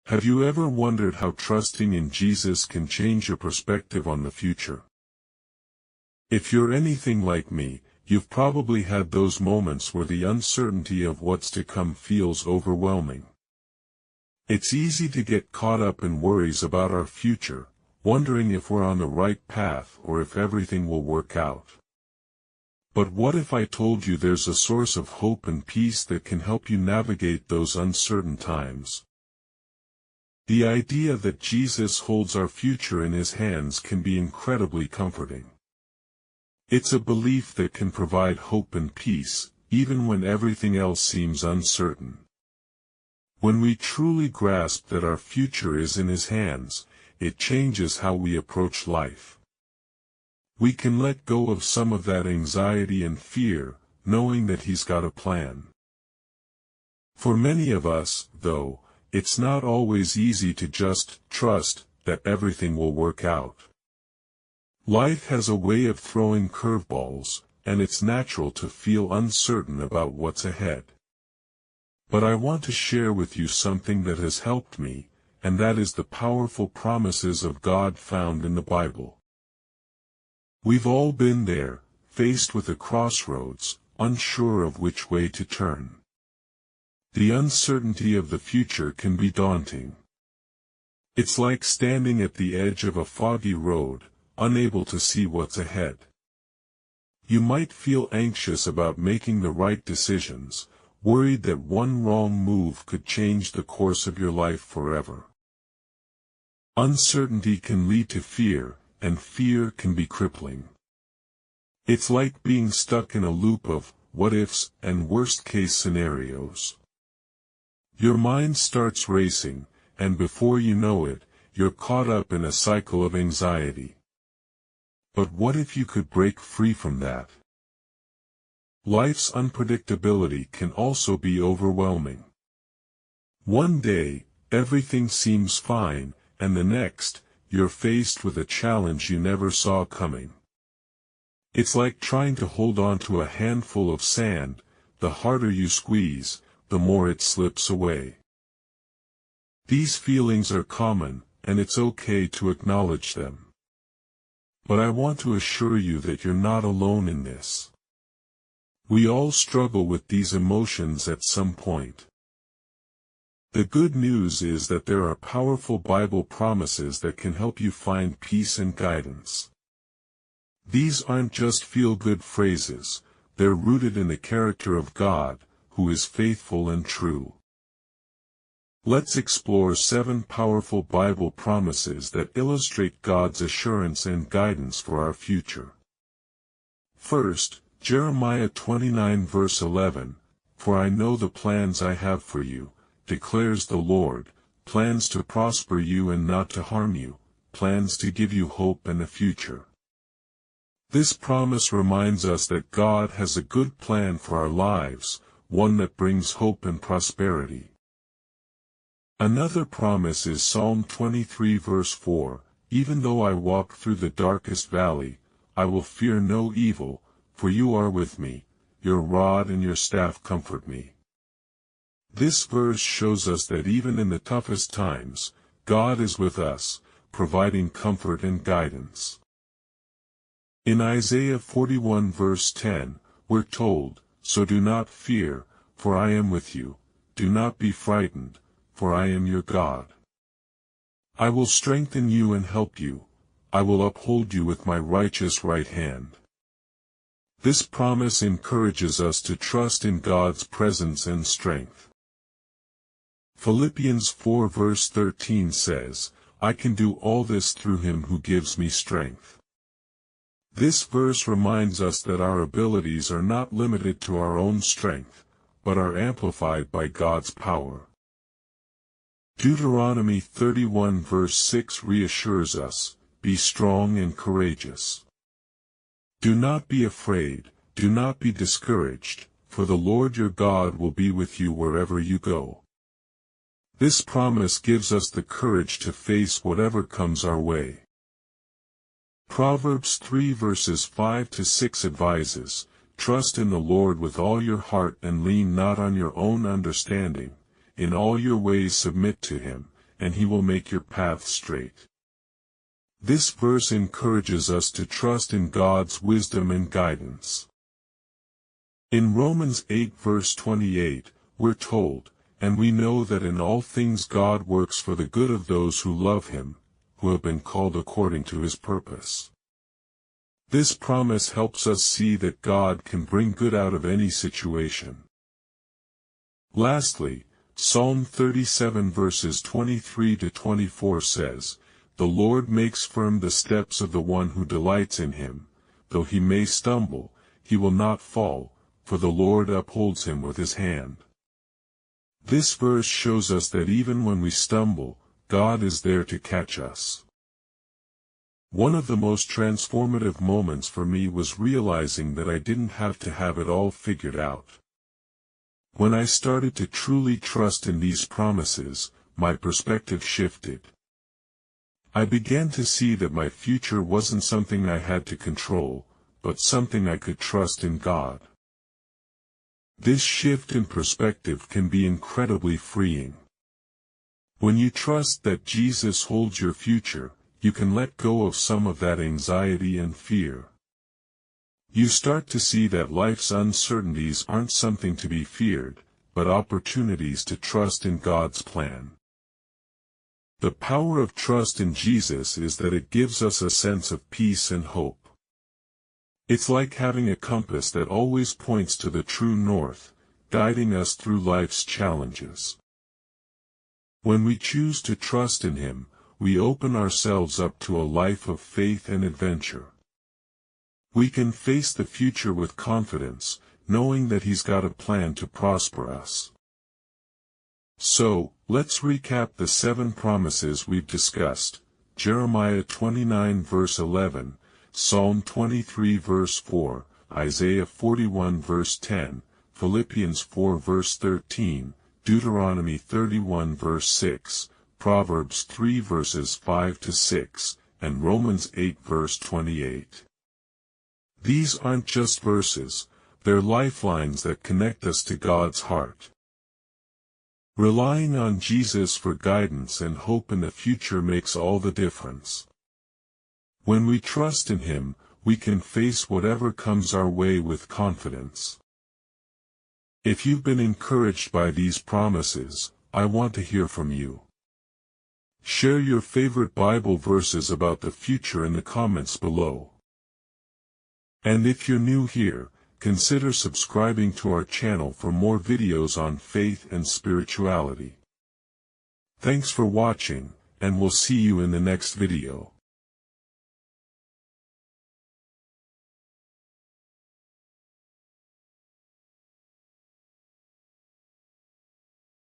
Have you ever wondered how trusting in Jesus can change your perspective on the future? If you're anything like me, you've probably had those moments where the uncertainty of what's to come feels overwhelming. It's easy to get caught up in worries about our future, wondering if we're on the right path or if everything will work out. But what if I told you there's a source of hope and peace that can help you navigate those uncertain times? The idea that Jesus holds our future in his hands can be incredibly comforting. It's a belief that can provide hope and peace, even when everything else seems uncertain. When we truly grasp that our future is in his hands, it changes how we approach life. We can let go of some of that anxiety and fear, knowing that he's got a plan. For many of us, though, it's not always easy to just trust that everything will work out. Life has a way of throwing curveballs, and it's natural to feel uncertain about what's ahead. But I want to share with you something that has helped me, and that is the powerful promises of God found in the Bible. We've all been there, faced with a crossroads, unsure of which way to turn. The uncertainty of the future can be daunting. It's like standing at the edge of a foggy road, unable to see what's ahead. You might feel anxious about making the right decisions, worried that one wrong move could change the course of your life forever. Uncertainty can lead to fear, and fear can be crippling. It's like being stuck in a loop of what-ifs and worst-case scenarios. Your mind starts racing, and before you know it, you're caught up in a cycle of anxiety. But what if you could break free from that? Life's unpredictability can also be overwhelming. One day, everything seems fine, and the next, you're faced with a challenge you never saw coming. It's like trying to hold on to a handful of sand. The harder you squeeze, the more it slips away. These feelings are common, and it's okay to acknowledge them. But I want to assure you that you're not alone in this. We all struggle with these emotions at some point. The good news is that there are powerful Bible promises that can help you find peace and guidance. These aren't just feel-good phrases, they're rooted in the character of God, who is faithful and true. Let's explore 7 powerful Bible promises that illustrate God's assurance and guidance for our future. First, Jeremiah 29 verse 11, "For I know the plans I have for you, declares the Lord, plans to prosper you and not to harm you, plans to give you hope and a future." This promise reminds us that God has a good plan for our lives, one that brings hope and prosperity. Another promise is Psalm 23 verse 4, "Even though I walk through the darkest valley, I will fear no evil, for you are with me, your rod and your staff comfort me." This verse shows us that even in the toughest times, God is with us, providing comfort and guidance. In Isaiah 41 verse 10, we're told, "So do not fear, for I am with you, do not be frightened, for I am your God. I will strengthen you and help you, I will uphold you with my righteous right hand." This promise encourages us to trust in God's presence and strength. Philippians 4 verse 13 says, "I can do all this through him who gives me strength." This verse reminds us that our abilities are not limited to our own strength, but are amplified by God's power. Deuteronomy 31 verse 6 reassures us, "Be strong and courageous. Do not be afraid, do not be discouraged, for the Lord your God will be with you wherever you go." This promise gives us the courage to face whatever comes our way. Proverbs 3 verses 5 to 6 advises, "Trust in the Lord with all your heart and lean not on your own understanding. In all your ways submit to him, and he will make your path straight. This verse encourages us to trust in God's wisdom and guidance. In Romans 8 verse 28, we're told, "And we know that in all things God works for the good of those who love him, who have been called according to his purpose." This promise helps us see that God can bring good out of any situation. Lastly, Psalm 37 verses 23 to 24 says, "The Lord makes firm the steps of the one who delights in him. Though he may stumble, he will not fall, for the Lord upholds him with his hand." This verse shows us that even when we stumble, God is there to catch us. One of the most transformative moments for me was realizing that I didn't have to have it all figured out. When I started to truly trust in these promises, my perspective shifted. I began to see that my future wasn't something I had to control, but something I could trust in God. This shift in perspective can be incredibly freeing. When you trust that Jesus holds your future, you can let go of some of that anxiety and fear. You start to see that life's uncertainties aren't something to be feared, but opportunities to trust in God's plan. The power of trust in Jesus is that it gives us a sense of peace and hope. It's like having a compass that always points to the true north, guiding us through life's challenges. When we choose to trust in him, we open ourselves up to a life of faith and adventure. We can face the future with confidence, knowing that he's got a plan to prosper us. So, let's recap the 7 promises we've discussed: Jeremiah 29 verse 11, Psalm 23 verse 4, Isaiah 41 verse 10, Philippians 4 verse 13, Deuteronomy 31 verse 6, Proverbs 3 verses 5 to 6, and Romans 8 verse 28. These aren't just verses, they're lifelines that connect us to God's heart. Relying on Jesus for guidance and hope in the future makes all the difference. When we trust in him, we can face whatever comes our way with confidence. If you've been encouraged by these promises, I want to hear from you. Share your favorite Bible verses about the future in the comments below. And if you're new here, consider subscribing to our channel for more videos on faith and spirituality. Thanks for watching, and we'll see you in the next video.